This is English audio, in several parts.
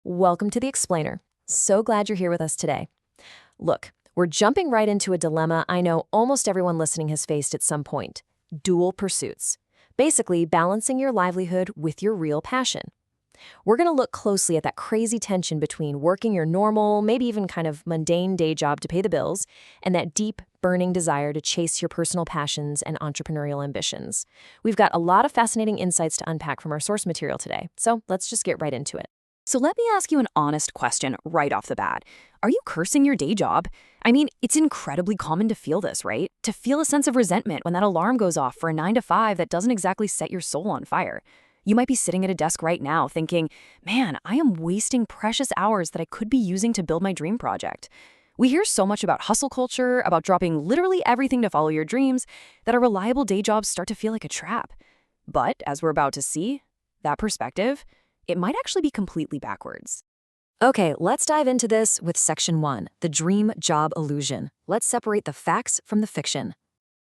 Welcome to The Explainer. So glad you're here with us today. Look, we're jumping right into a dilemma I know almost everyone listening has faced at some point: dual pursuits. Basically, balancing your livelihood with your real passion. We're going to look closely at that crazy tension between working your normal, maybe even kind of mundane day job to pay the bills, and that deep, burning desire to chase your personal passions and entrepreneurial ambitions. We've got a lot of fascinating insights to unpack from our source material today, so let's just get right into it. So let me ask you an honest question right off the bat. Are you cursing your day job? I mean, it's incredibly common to feel this, right? To feel a sense of resentment when that alarm goes off for a 9 to 5 that doesn't exactly set your soul on fire. You might be sitting at a desk right now thinking, man, I am wasting precious hours that I could be using to build my dream project. We hear so much about hustle culture, about dropping literally everything to follow your dreams, that our reliable day jobs start to feel like a trap. But as we're about to see, that perspective, it might actually be completely backwards. Okay, let's dive into this with Section 1, the dream job illusion. Let's separate the facts from the fiction.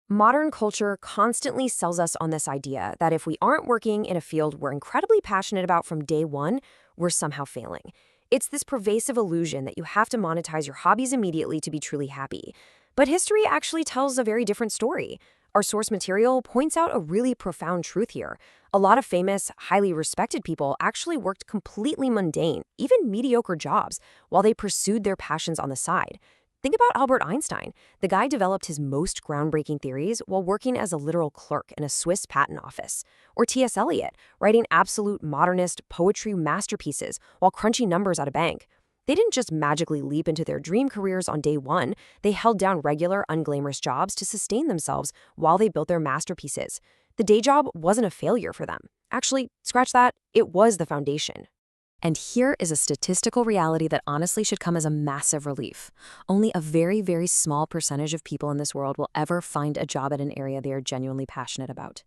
Modern culture constantly sells us on this idea that if we aren't working in a field we're incredibly passionate about from day one, we're somehow failing. It's this pervasive illusion that you have to monetize your hobbies immediately to be truly happy. But history actually tells a very different story. Our source material points out a really profound truth here. A lot of famous, highly respected people actually worked completely mundane, even mediocre jobs, while they pursued their passions on the side. Think about Albert Einstein. The guy developed his most groundbreaking theories while working as a literal clerk in a Swiss patent office. Or T.S. Eliot, writing absolute modernist poetry masterpieces while crunching numbers at a bank. They didn't just magically leap into their dream careers on day one. They held down regular, unglamorous jobs to sustain themselves while they built their masterpieces. The day job wasn't a failure for them. Actually, scratch that, it was the foundation. And here is a statistical reality that honestly should come as a massive relief. Only a very, very small percentage of people in this world will ever find a job at an area they are genuinely passionate about.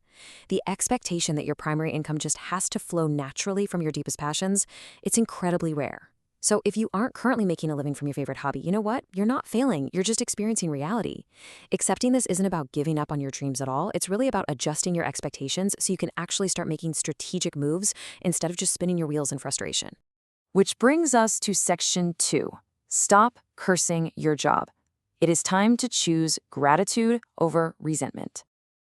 The expectation that your primary income just has to flow naturally from your deepest passions, it's incredibly rare. So if you aren't currently making a living from your favorite hobby, you know what? You're not failing. You're just experiencing reality. Accepting this isn't about giving up on your dreams at all. It's really about adjusting your expectations so you can actually start making strategic moves instead of just spinning your wheels in frustration. Which brings us to Section 2. Stop cursing your job. It is time to choose gratitude over resentment.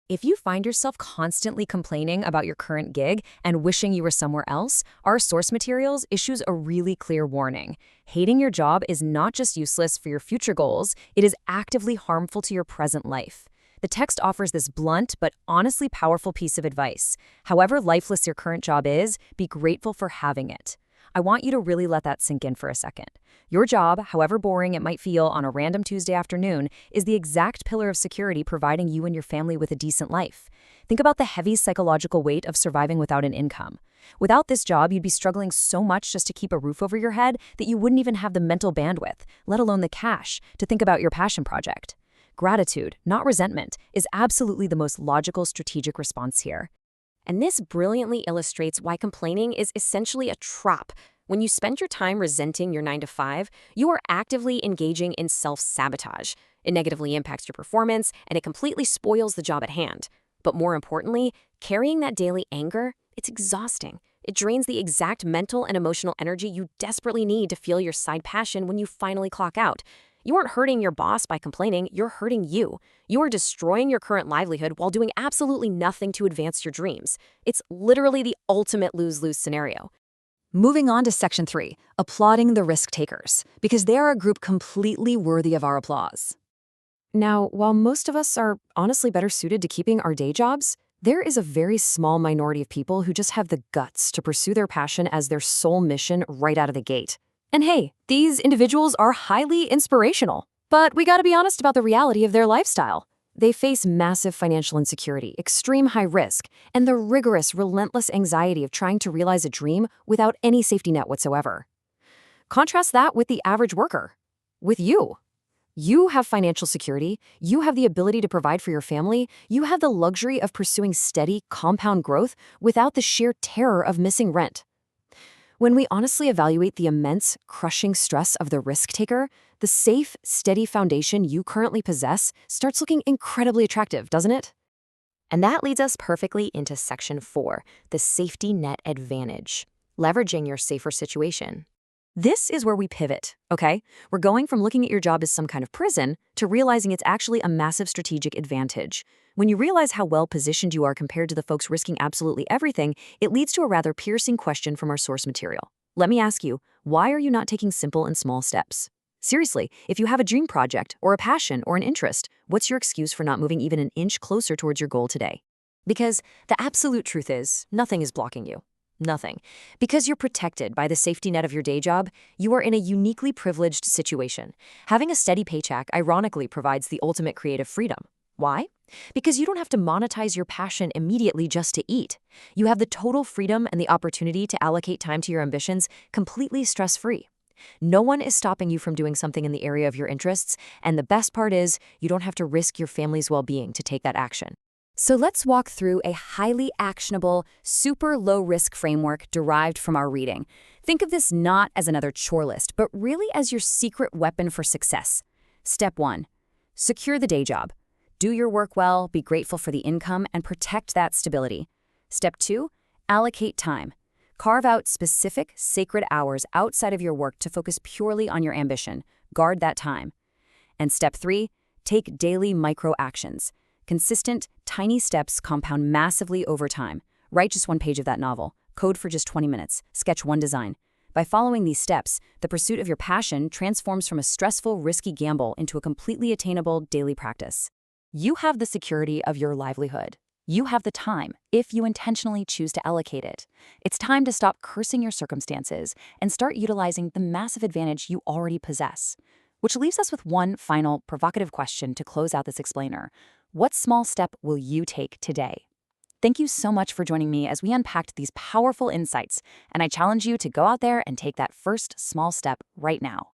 If you find yourself constantly complaining about your current gig and wishing you were somewhere else, our source materials issues a really clear warning. Hating your job is not just useless for your future goals, it is actively harmful to your present life. The text offers this blunt but honestly powerful piece of advice. However lifeless your current job is, be grateful for having it. I want you to really let that sink in for a second. Your job, however boring it might feel on a random Tuesday afternoon, is the exact pillar of security providing you and your family with a decent life. Think about the heavy psychological weight of surviving without an income. Without this job, you'd be struggling so much just to keep a roof over your head that you wouldn't even have the mental bandwidth, let alone the cash, to think about your passion project. Gratitude, not resentment, is absolutely the most logical strategic response here. And this brilliantly illustrates why complaining is essentially a trap. When you spend your time resenting your 9 to 5, you are actively engaging in self-sabotage. It negatively impacts your performance, and it completely spoils the job at hand. But more importantly, carrying that daily anger, it's exhausting. It drains the exact mental and emotional energy you desperately need to fuel your side passion when you finally clock out. You aren't hurting your boss by complaining, you're hurting you. You are destroying your current livelihood while doing absolutely nothing to advance your dreams. It's literally the ultimate lose-lose scenario. Moving on to Section 3, applauding the risk takers, because they are a group completely worthy of our applause. Now, while most of us are honestly better suited to keeping our day jobs, there is a very small minority of people who just have the guts to pursue their passion as their sole mission right out of the gate. And hey, these individuals are highly inspirational, but we gotta be honest about the reality of their lifestyle. They face massive financial insecurity, extreme high risk, and the rigorous, relentless anxiety of trying to realize a dream without any safety net whatsoever. Contrast that with the average worker, with you. You have financial security, you have the ability to provide for your family, you have the luxury of pursuing steady, compound growth without the sheer terror of missing rent. When we honestly evaluate the immense, crushing stress of the risk taker, the safe, steady foundation you currently possess starts looking incredibly attractive, doesn't it? And that leads us perfectly into Section 4, the safety net advantage, leveraging your safer situation. This is where we pivot, okay? We're going from looking at your job as some kind of prison to realizing it's actually a massive strategic advantage. When you realize how well positioned you are compared to the folks risking absolutely everything, it leads to a rather piercing question from our source material. Let me ask you, why are you not taking simple and small steps? Seriously, if you have a dream project or a passion or an interest, what's your excuse for not moving even an inch closer towards your goal today? Because the absolute truth is, nothing is blocking you. Nothing. Because you're protected by the safety net of your day job, you are in a uniquely privileged situation. Having a steady paycheck ironically provides the ultimate creative freedom. Why? Because you don't have to monetize your passion immediately just to eat. You have the total freedom and the opportunity to allocate time to your ambitions completely stress-free. No one is stopping you from doing something in the area of your interests, and the best part is you don't have to risk your family's well-being to take that action. So let's walk through a highly actionable, super low-risk framework derived from our reading. Think of this not as another chore list, but really as your secret weapon for success. Step 1. Secure the day job. Do your work well, be grateful for the income, and protect that stability. Step 2. Allocate time. Carve out specific, sacred hours outside of your work to focus purely on your ambition. Guard that time. And Step 3. Take daily micro-actions. Consistent, tiny steps compound massively over time. Write just one page of that novel. Code for just 20 minutes. Sketch one design. By following these steps, the pursuit of your passion transforms from a stressful, risky gamble into a completely attainable daily practice. You have the security of your livelihood. You have the time, if you intentionally choose to allocate it. It's time to stop cursing your circumstances and start utilizing the massive advantage you already possess. Which leaves us with one final provocative question to close out this explainer. What small step will you take today? Thank you so much for joining me as we unpacked these powerful insights, and I challenge you to go out there and take that first small step right now.